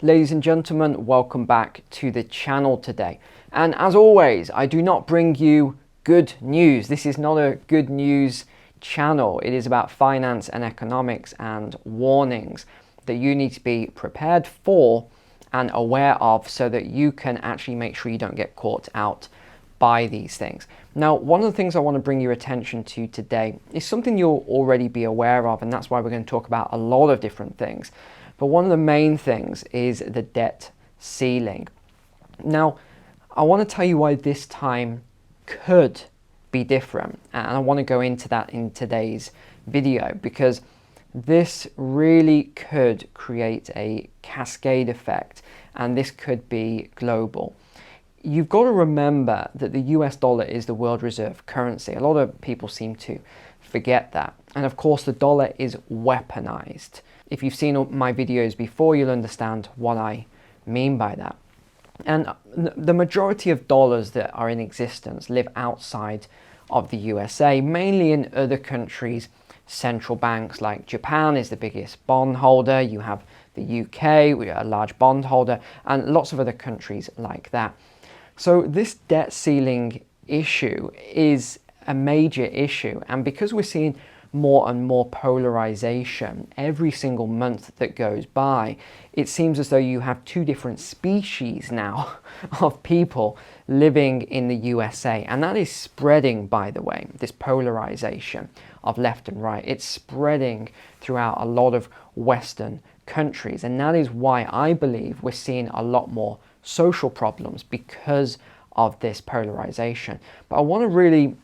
Ladies and gentlemen, welcome back to the channel today. And as always, I do not bring you good news. This is not a good news channel. It is about finance and economics and warnings that you need to be prepared for and aware of so that you can actually make sure you don't get caught out by these things. Now, one of the things I want to bring your attention to today is something you'll already be aware of, and that's why we're going to talk about a lot of different things. But one of the main things is the debt ceiling. Now, I want to tell you why this time could be different. And I want to go into that in today's video because this really could create a cascade effect and this could be global. You've got to remember that the US dollar is the world reserve currency. A lot of people seem to forget that. And of course, the dollar is weaponized. If you've seen my videos before, you'll understand what I mean by that. And the majority of dollars that are in existence live outside of the USA, mainly in other countries' central banks. Like Japan is the biggest bondholder, you have the UK, we are a large bondholder, and lots of other countries like that. So this debt ceiling issue is a major issue, and because we're seeing more and more polarization every single month that goes by, it seems as though you have two different species now of people living in the USA, and that is spreading, by the way. This polarization of left and right, it's spreading throughout a lot of Western countries, and that is why I believe we're seeing a lot more social problems because of this polarization. But I want to really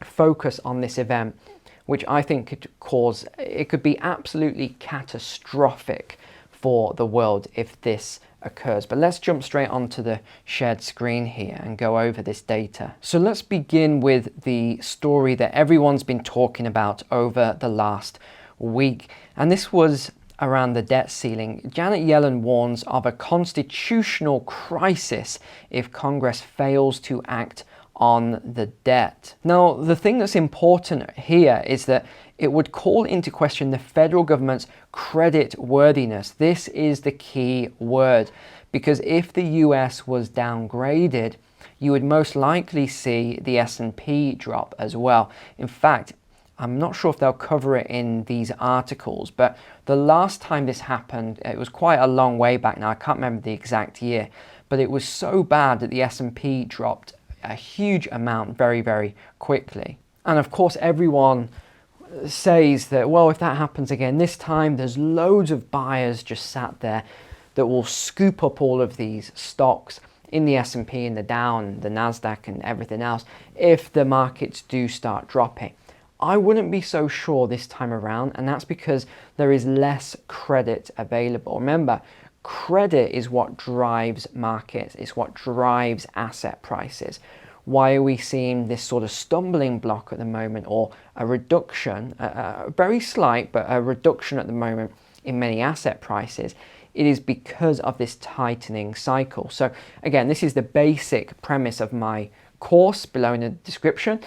focus on this event, which I think could be absolutely catastrophic for the world if this occurs. But let's jump straight onto the shared screen here and go over this data. So let's begin with the story that everyone's been talking about over the last week. And this was around the debt ceiling. Janet Yellen warns of a constitutional crisis if Congress fails to act on the debt. Now, the thing that's important here is that it would call into question the federal government's credit worthiness. This is the key word, because if the US was downgraded, you would most likely see the S&P drop as well. In fact, I'm not sure if they'll cover it in these articles, but the last time this happened, it was quite a long way back now. I can't remember the exact year, but it was so bad that the S&P dropped a huge amount very, very quickly. And of course, everyone says that, well, if that happens again this time, there's loads of buyers just sat there that will scoop up all of these stocks in the S&P and the Dow and the Nasdaq and everything else if the markets do start dropping. I wouldn't be so sure this time around, and that's because there is less credit available. Remember, credit is what drives markets, it's what drives asset prices. Why are we seeing this sort of stumbling block at the moment, or a reduction, very slight, but a reduction at the moment in many asset prices? It is because of this tightening cycle. So again, this is the basic premise of my course below in the description,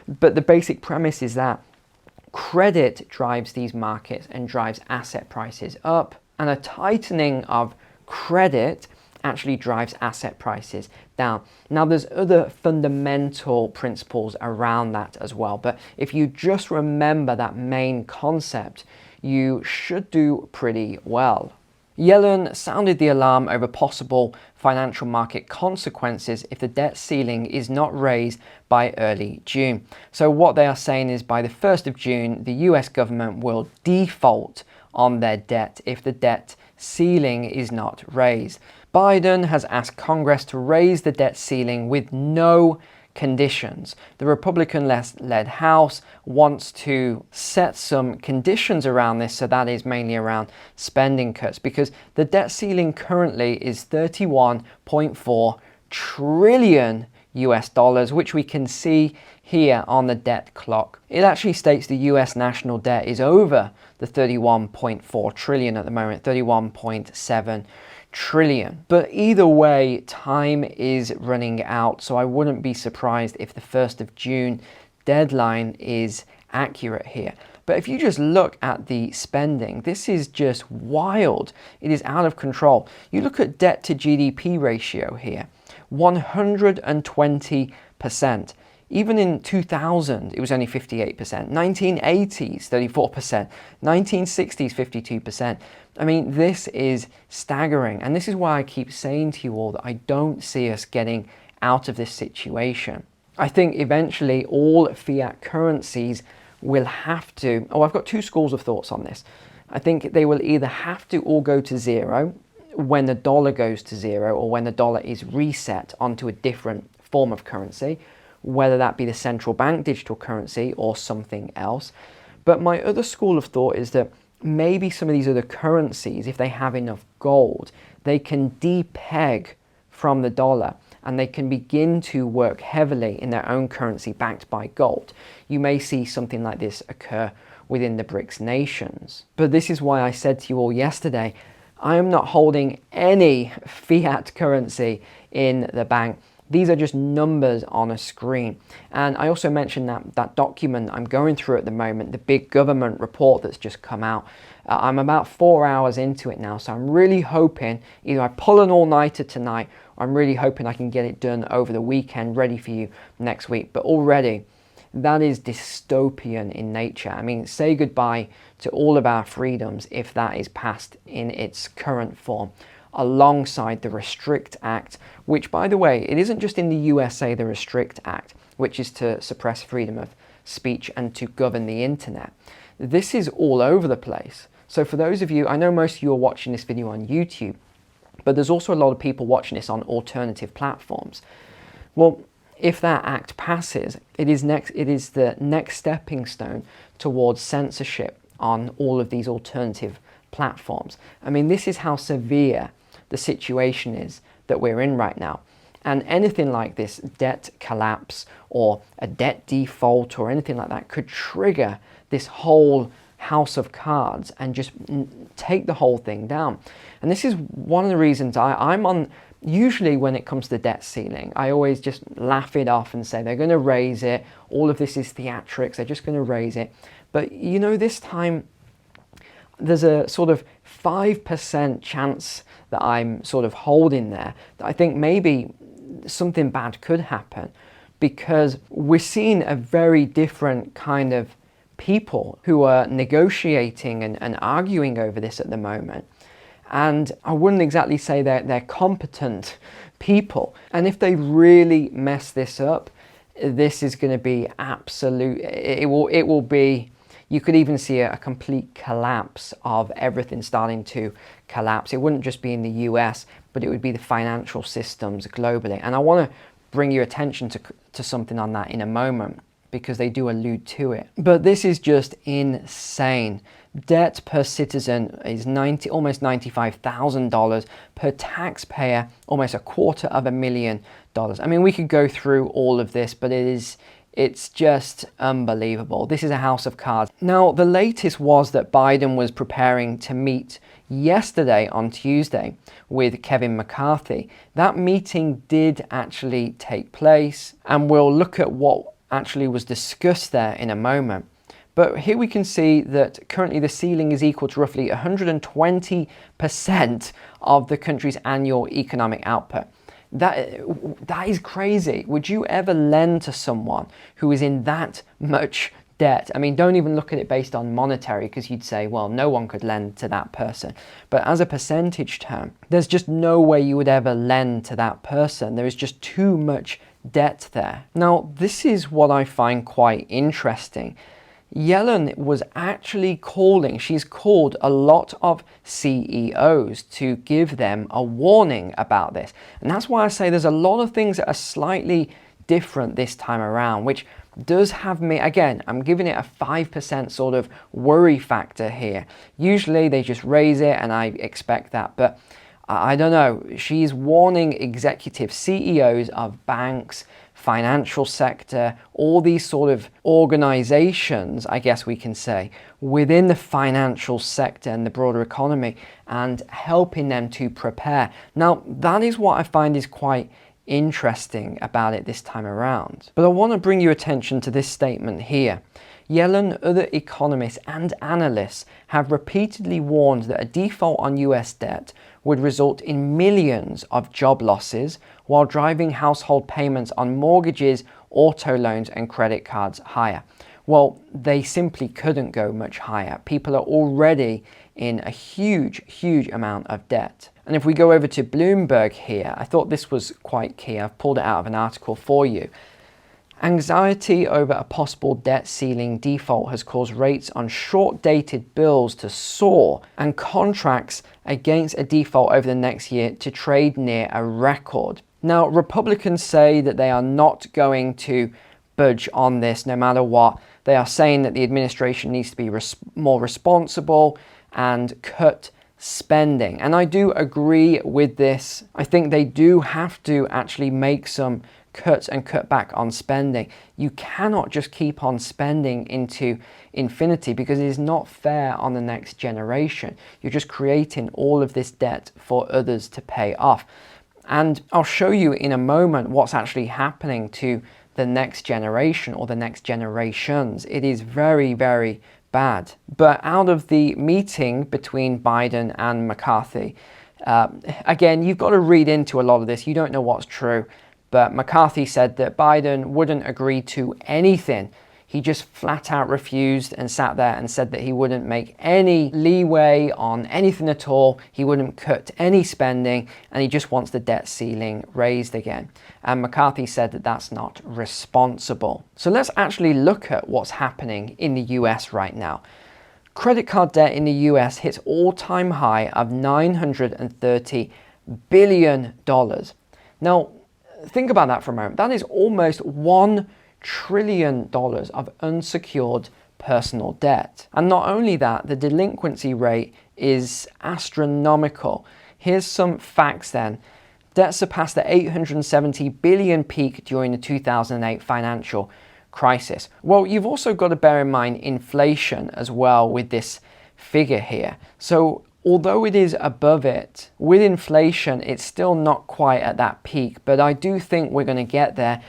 but the basic premise is that credit drives these markets and drives asset prices up, and a tightening of credit actually drives asset prices down. Now, there's other fundamental principles around that as well, but if you just remember that main concept, you should do pretty well. Yellen sounded the alarm over possible financial market consequences if the debt ceiling is not raised by early June. So what they are saying is by the 1st of June, the US government will default on their debt if the debt ceiling is not raised. Biden has asked Congress to raise the debt ceiling with no conditions. The Republican-led House wants to set some conditions around this, so that is mainly around spending cuts, because the debt ceiling currently is 31.4 trillion US dollars, which we can see here on the debt clock. It actually states the US national debt is over the 31.4 trillion at the moment, 31.7 trillion. But either way, time is running out, so I wouldn't be surprised if the 1st of June deadline is accurate here. But if you just look at the spending, this is just wild. It is out of control. You look at debt to GDP ratio here, 120%. Even in 2000, it was only 58%, 1980s, 34%, 1960s, 52%. I mean, this is staggering. And this is why I keep saying to you all that I don't see us getting out of this situation. I think eventually all fiat currencies will have to, I've got two schools of thoughts on this. I think they will either have to all go to zero when the dollar goes to zero, or when the dollar is reset onto a different form of currency, whether that be the central bank digital currency or something else. But my other school of thought is that maybe some of these other currencies, if they have enough gold, they can depeg from the dollar and they can begin to work heavily in their own currency backed by gold. You may see something like this occur within the BRICS nations. But this is why I said to you all yesterday, I am not holding any fiat currency in the bank. These are just numbers on a screen. And I also mentioned that document I'm going through at the moment, the big government report that's just come out. I'm about 4 hours into it now, so I'm really hoping either I pull an all-nighter tonight, or I'm really hoping I can get it done over the weekend, ready for you next week. But already, that is dystopian in nature. I mean, say goodbye to all of our freedoms if that is passed in its current form, alongside the Restrict Act, which, by the way, it isn't just in the USA, the Restrict Act, which is to suppress freedom of speech and to govern the internet. This is all over the place. So for those of you, I know most of you are watching this video on YouTube, but there's also a lot of people watching this on alternative platforms. Well, if that act passes, it is the next stepping stone towards censorship on all of these alternative platforms. I mean, this is how severe the situation is that we're in right now. And anything like this debt collapse or a debt default or anything like that could trigger this whole house of cards and just take the whole thing down. And this is one of the reasons I'm on, usually when it comes to debt ceiling, I always just laugh it off and say they're going to raise it. All of this is theatrics. They're just going to raise it. But you know, this time there's a sort of 5% chance that I'm sort of holding there, that I think maybe something bad could happen, because we're seeing a very different kind of people who are negotiating and arguing over this at the moment. And I wouldn't exactly say they're competent people. And if they really mess this up, this is going to be absolute, it will be, you could even see a complete collapse of everything starting to collapse. It wouldn't just be in the US, but it would be the financial systems globally. And I want to bring your attention to something on that in a moment, because they do allude to it. But this is just insane. Debt per citizen is almost $95,000 per taxpayer, almost $250,000. I mean, we could go through all of this, but it's just unbelievable. This is a house of cards. Now, the latest was that Biden was preparing to meet yesterday on Tuesday with Kevin McCarthy. That meeting did actually take place, and we'll look at what actually was discussed there in a moment. But here we can see that currently the ceiling is equal to roughly 120% of the country's annual economic output. That is crazy. Would you ever lend to someone who is in that much debt? I mean, don't even look at it based on monetary, because you'd say, well, no one could lend to that person. But as a percentage term, there's just no way you would ever lend to that person. There is just too much debt there. Now, this is what I find quite interesting. Yellen was actually she's called a lot of CEOs to give them a warning about this. And that's why I say there's a lot of things that are slightly different this time around, which does have me, again, I'm giving it a 5% sort of worry factor here. Usually they just raise it and I expect that, but I don't know. She's warning executive CEOs of banks, financial sector, all these sort of organizations, I guess we can say, within the financial sector and the broader economy, and helping them to prepare. Now, that is what I find is quite interesting about it this time around. But I want to bring your attention to this statement here. Yellen, other economists and analysts have repeatedly warned that a default on US debt would result in millions of job losses while driving household payments on mortgages, auto loans and credit cards higher. Well, they simply couldn't go much higher. People are already in a huge amount of debt. And if we go over to Bloomberg here, I thought this was quite key. I've pulled it out of an article for you. Anxiety over a possible debt ceiling default has caused rates on short-dated bills to soar and contracts against a default over the next year to trade near a record. Now, Republicans say that they are not going to budge on this no matter what. They are saying that the administration needs to be more responsible and cut spending. And I do agree with this. I think they do have to actually make some cuts and cut back on spending. You cannot just keep on spending into infinity because it is not fair on the next generation. You're just creating all of this debt for others to pay off. And I'll show you in a moment what's actually happening to the next generation or the next generations. It is very bad. But out of the meeting between Biden and McCarthy, again, you've got to read into a lot of this. You don't know what's true. But McCarthy said that Biden wouldn't agree to anything. He just flat out refused and sat there and said that he wouldn't make any leeway on anything at all. He wouldn't cut any spending and he just wants the debt ceiling raised again. And McCarthy said that that's not responsible. So let's actually look at what's happening in the US right now. Credit card debt in the US hits all-time high of $930 billion. Now, think about that for a moment. That is almost $1 trillion of unsecured personal debt. And not only that, the delinquency rate is astronomical. Here's some facts then. Debt surpassed the $870 billion peak during the 2008 financial crisis. Well, you've also got to bear in mind inflation as well with this figure here. So although it is above it, with inflation, it's still not quite at that peak, but I do think we're going to get there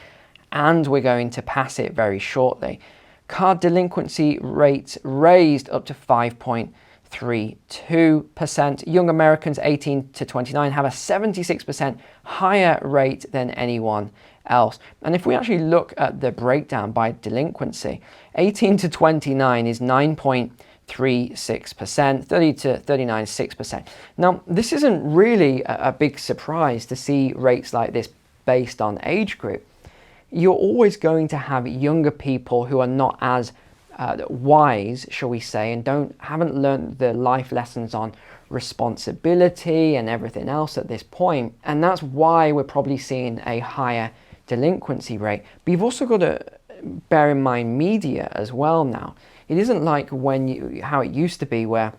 and we're going to pass it very shortly. Card delinquency rates raised up to 5.32%. Young Americans 18 to 29 have a 76% higher rate than anyone else. And if we actually look at the breakdown by delinquency, 18 to 29 is 9.36%, 30 to 39 is 6%. Now, this isn't really a big surprise to see rates like this based on age group. You're always going to have younger people who are not as wise, shall we say, and haven't learned the life lessons on responsibility and everything else at this point. And that's why we're probably seeing a higher delinquency rate. But you've also got to bear in mind media as well now. It isn't like how it used to be where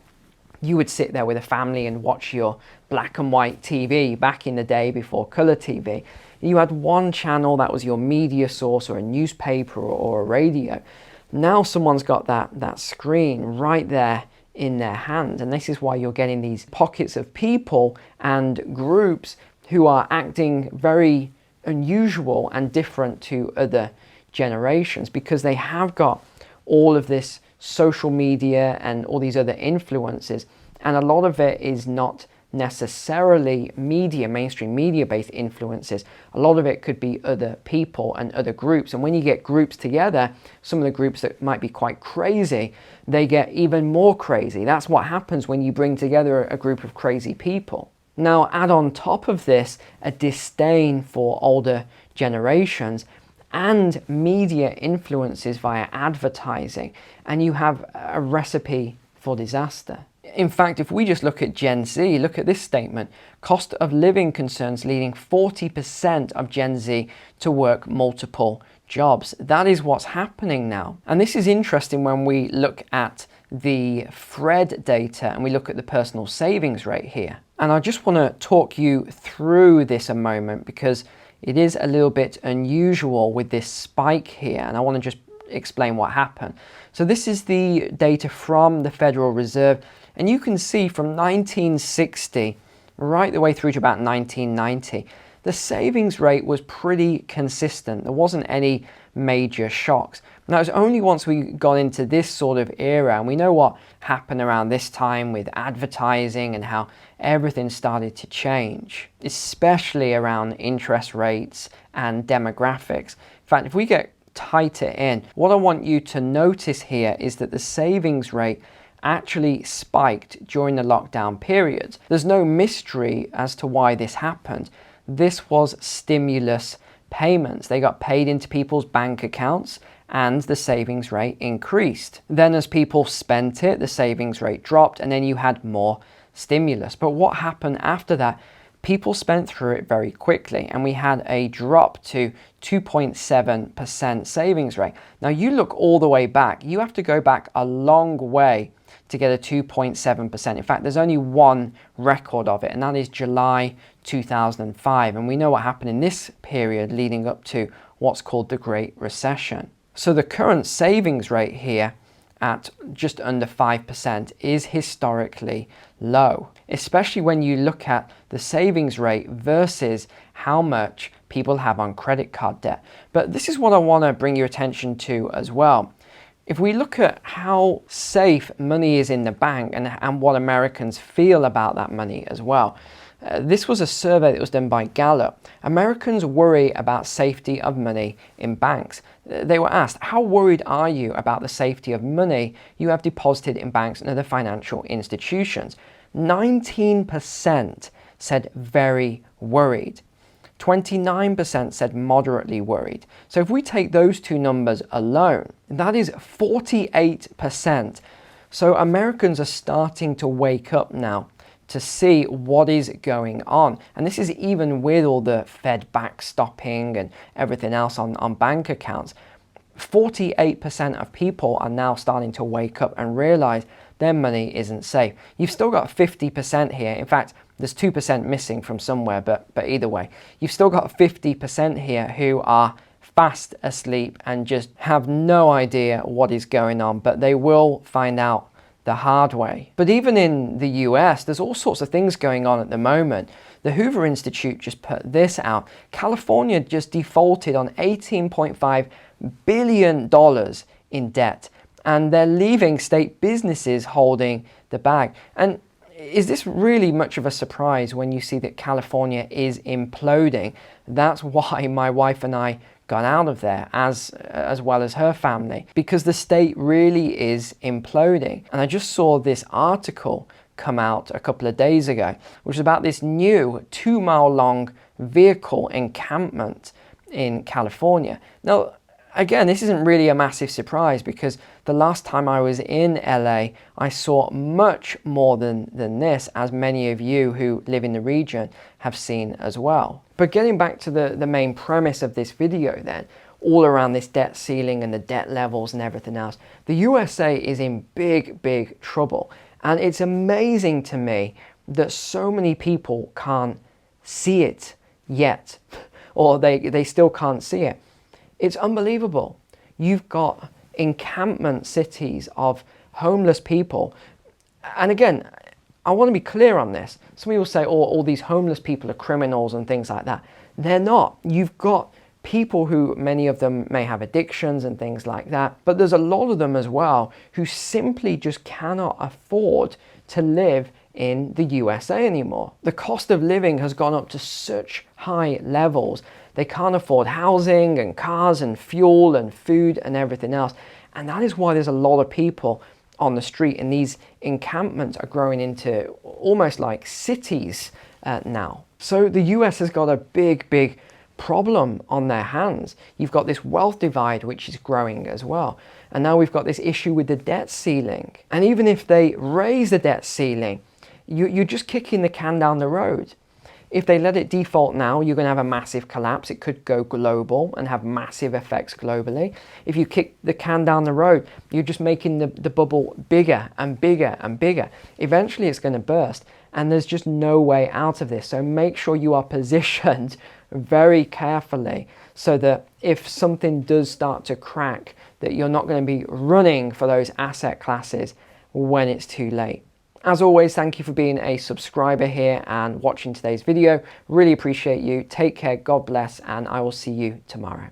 you would sit there with a family and watch your black and white TV back in the day before color TV. You had one channel that was your media source, or a newspaper or a radio. Now someone's got that screen right there in their hand. And this is why you're getting these pockets of people and groups who are acting very unusual and different to other generations, because they have got all of this social media and all these other influences. And a lot of it is not necessarily mainstream media based influences. A lot of it could be other people and other groups. And when you get groups together, some of the groups that might be quite crazy, they get even more crazy. That's what happens when you bring together a group of crazy people. Now, add on top of this a disdain for older generations and media influences via advertising, and you have a recipe for disaster. In fact, if we just look at Gen Z, look at this statement: cost of living concerns leading 40% of Gen Z to work multiple jobs. That is what's happening now. And this is interesting when we look at the Fred data and we look at the personal savings rate here. And I just want to talk you through this a moment, because it is a little bit unusual with this spike here, and I want to just explain what happened. So this is the data from the Federal Reserve, and you can see from 1960 right the way through to about 1990, the savings rate was pretty consistent. There wasn't any major shocks. Now, it was only once we got into this sort of era, and we know what happened around this time with advertising and how everything started to change, especially around interest rates and demographics. In fact, if we get tighter in, what I want you to notice here is that the savings rate actually spiked during the lockdown period. There's no mystery as to why this happened. This was stimulus payments. They got paid into people's bank accounts and the savings rate increased. Then as people spent it, the savings rate dropped, and then you had more stimulus. But what happened after that? People spent through it very quickly, and we had a drop to 2.7% savings rate. Now you look all the way back, you have to go back a long way to get a 2.7%. In fact, there's only one record of it, and that is July 2005. And we know what happened in this period leading up to what's called the Great Recession. So the current savings rate here at just under 5% is historically low, especially when you look at the savings rate versus how much people have on credit card debt. But this is what I want to bring your attention to as well. If we look at how safe money is in the bank and what Americans feel about that money as well, this was a survey that was done by Gallup. Americans worry about safety of money in banks. They were asked, how worried are you about the safety of money you have deposited in banks and other financial institutions? 19% said very worried. 29% said moderately worried. So if we take those two numbers alone, that is 48%. So Americans are starting to wake up now to see what is going on. And this is even with all the Fed backstopping and everything else on bank accounts. 48% of people are now starting to wake up and realize their money isn't safe. You've still got 50% here. In fact, there's 2% missing from somewhere, but either way, you've still got 50% here who are fast asleep and just have no idea what is going on, but they will find out the hard way. But even in the US, there's all sorts of things going on at the moment. The Hoover Institute just put this out. California just defaulted on $18.5 billion in debt, and they're leaving state businesses holding the bag. And is this really much of a surprise when you see that California is imploding? That's why my wife and I got out of there, as well as her family, because the state really is imploding. And I just saw this article come out a couple of days ago, which is about this new 2-mile long vehicle encampment in California. Now, again, this isn't really a massive surprise, because the last time I was in LA, I saw much more than this, as many of you who live in the region have seen as well. But getting back to the main premise of this video then, all around this debt ceiling and the debt levels and everything else, the USA is in big trouble. And it's amazing to me that so many people can't see it yet, or they still can't see it. It's unbelievable. You've got encampment cities of homeless people. And again, I want to be clear on this. Some people say, oh, all these homeless people are criminals and things like that. They're not. You've got people who, many of them may have addictions and things like that, but there's a lot of them as well who simply just cannot afford to live in the USA anymore. The cost of living has gone up to such high levels. They can't afford housing and cars and fuel and food and everything else. And that is why there's a lot of people on the street, and these encampments are growing into almost like cities now. So the US has got a big problem on their hands. You've got this wealth divide which is growing as well. And now we've got this issue with the debt ceiling. And even if they raise the debt ceiling, you're just kicking the can down the road. If they let it default now, you're going to have a massive collapse. It could go global and have massive effects globally. If you kick the can down the road, you're just making the bubble bigger and bigger and bigger. Eventually it's going to burst, and there's just no way out of this. So make sure you are positioned very carefully so that if something does start to crack, that you're not going to be running for those asset classes when it's too late. As always, thank you for being a subscriber here and watching today's video. Really appreciate you. Take care, God bless, and I will see you tomorrow.